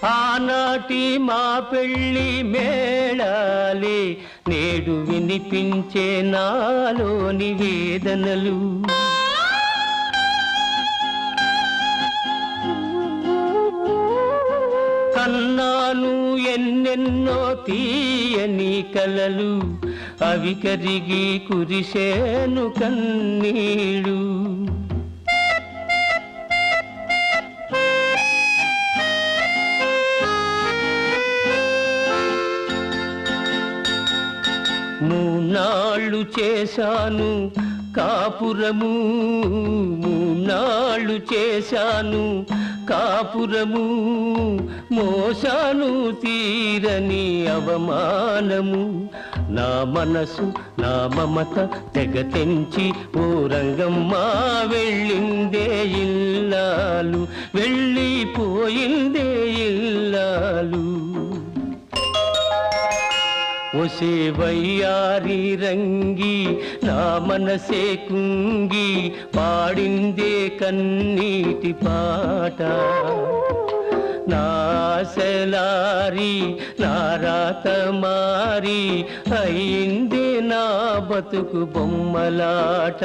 ఆనాటి మా పెళ్ళి మేళాలే నేడు వినిపించే నాలోని వేదనలు. కన్నాను ఎన్నెన్నో తీయని కలలు, అవి కరిగి కురిసేను కన్నీళ్ళు. మూనాళ్ళు చేశాను కాపురము, మూనాళ్ళు చేశాను కాపురము, మోసాను తీరని అవమానము. నా మనసు నా మమత తెగ తెంచి ఓ రంగమ్మ వెళ్ళిందే ఇల్లాలు, వెళ్ళిపోయిందే ఇల్లాలు. ఒసే వయ్యారి రంగి నా మనసే కుంగి పాడిందే కన్నీటి పాట. నా సెలారి నా రాత మారి అయిందే నా బతుకు బొమ్మలాట.